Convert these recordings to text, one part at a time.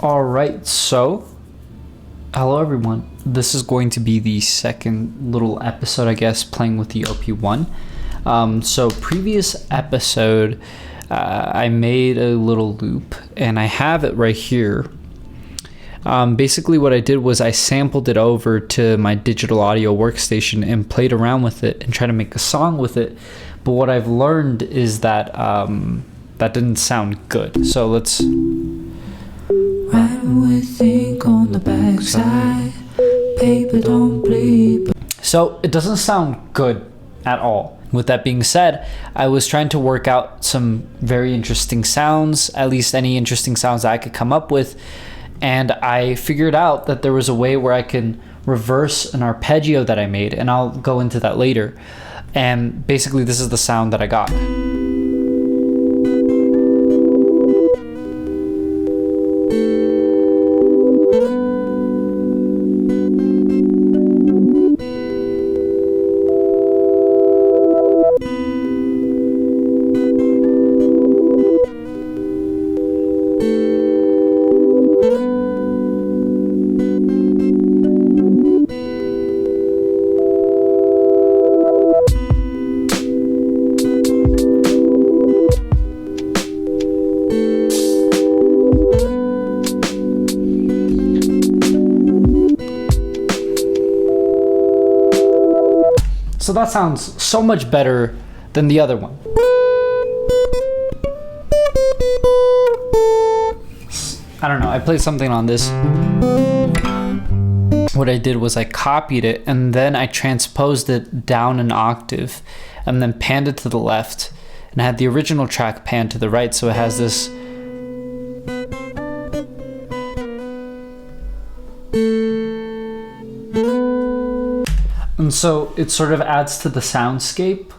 Alright, so hello everyone. This is going to be the second little episode, I guess, playing with the OP-1. So previous episode, I made a little loop and I have it right here. Basically what I did was I sampled it over to my digital audio workstation and played around with it and tried to make a song with it. But what I've learned is that that didn't sound good. So let's... with ink on the backside, paper don't bleed. So it doesn't sound good at all. With that being said, I was trying to work out some very interesting sounds, at least any interesting sounds that I could come up with, and I figured out that there was a way where I can reverse an arpeggio that I made, and I'll go into that later. And basically this is the sound that I got. So that sounds so much better than the other one. I don't know, I played something on this. What I did was I copied it and then I transposed it down an octave and then panned it to the left. And I had the original track panned to the right, so it has this. And so it sort of adds to the soundscape,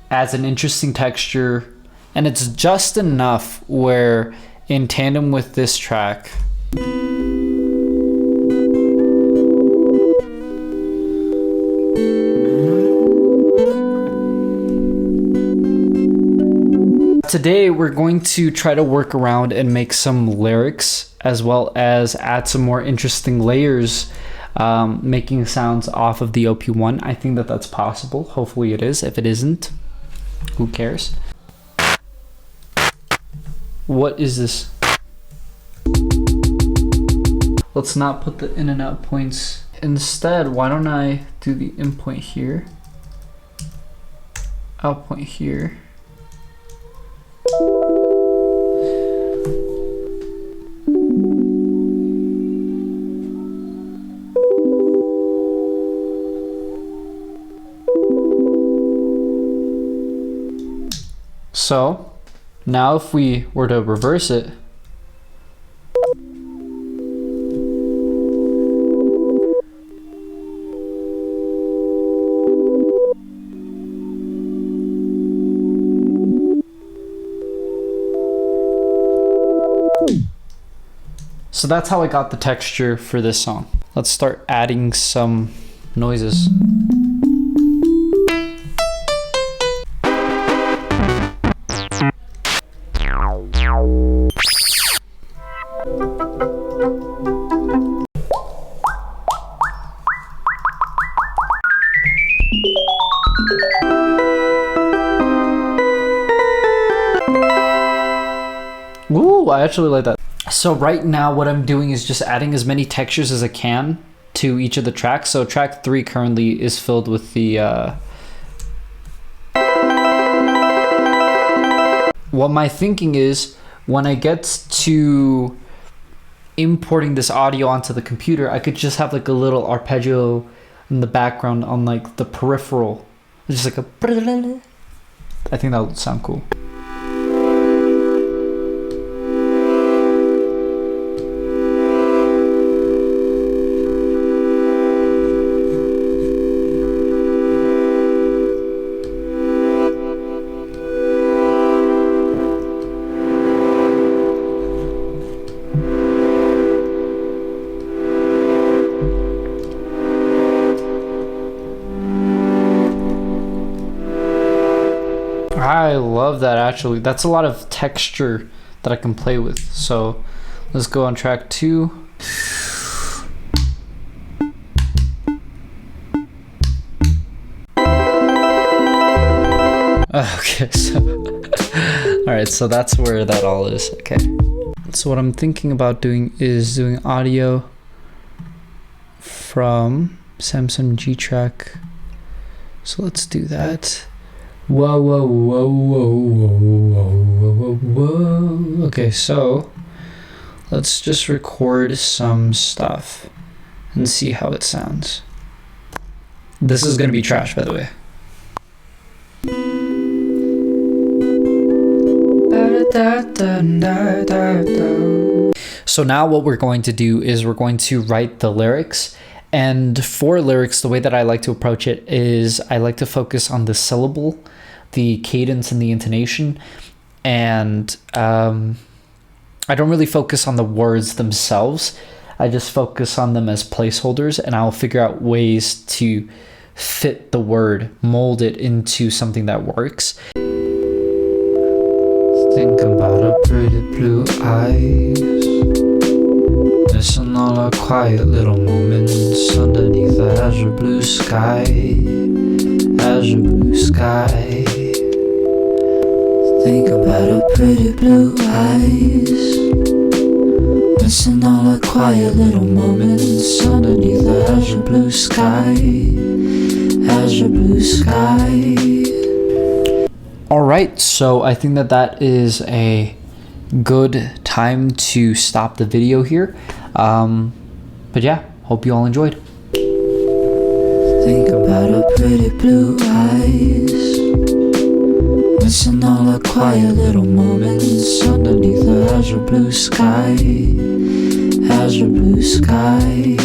adds an interesting texture, and it's just enough where in tandem with this track, today we're going to try to work around and make some lyrics as well as add some more interesting layers, making sounds off of the OP-1. I think that that's possible. Hopefully it is. If it isn't, who cares? What is this? Let's not put the in and out points. Instead, why don't I do the in point here, out point here. So now if we were to reverse it, so that's how I got the texture for this song. Let's start adding some noises. Ooh, I actually like that. So right now what I'm doing is just adding as many textures as I can to each of the tracks. So track 3 currently is filled with the what my thinking is, when I get to importing this audio onto the computer, I could just have like a little arpeggio in the background on like the peripheral. It's just like a, I think that would sound cool. I love that actually. That's a lot of texture that I can play with. So Let's go on track 2. Okay, so alright, so that's where that all is. Okay. So what I'm thinking about doing is doing audio from Samsung G-Track. So let's do that. Whoa, whoa, whoa, whoa, whoa, whoa, whoa, whoa. Okay, so let's just record some stuff and see how it sounds. This is gonna be trash, by the way. So now what we're going to do is we're going to write the lyrics. And for lyrics, the way that I like to approach it is I like to focus on the syllable, the cadence, and the intonation. And I don't really focus on the words themselves. I just focus on them as placeholders, and I'll figure out ways to fit the word, mold it into something that works. Think about our pretty blue eyes, missing all our quiet little moments underneath the azure blue sky, azure blue sky. Think about our pretty blue eyes, missing all our quiet little moments underneath the azure blue sky, azure blue sky. Alright, so I think that is a good time to stop the video here. But yeah, hope you all enjoyed. Think about our pretty blue eyes, missing all our quiet little moments underneath the azure blue sky, azure blue sky.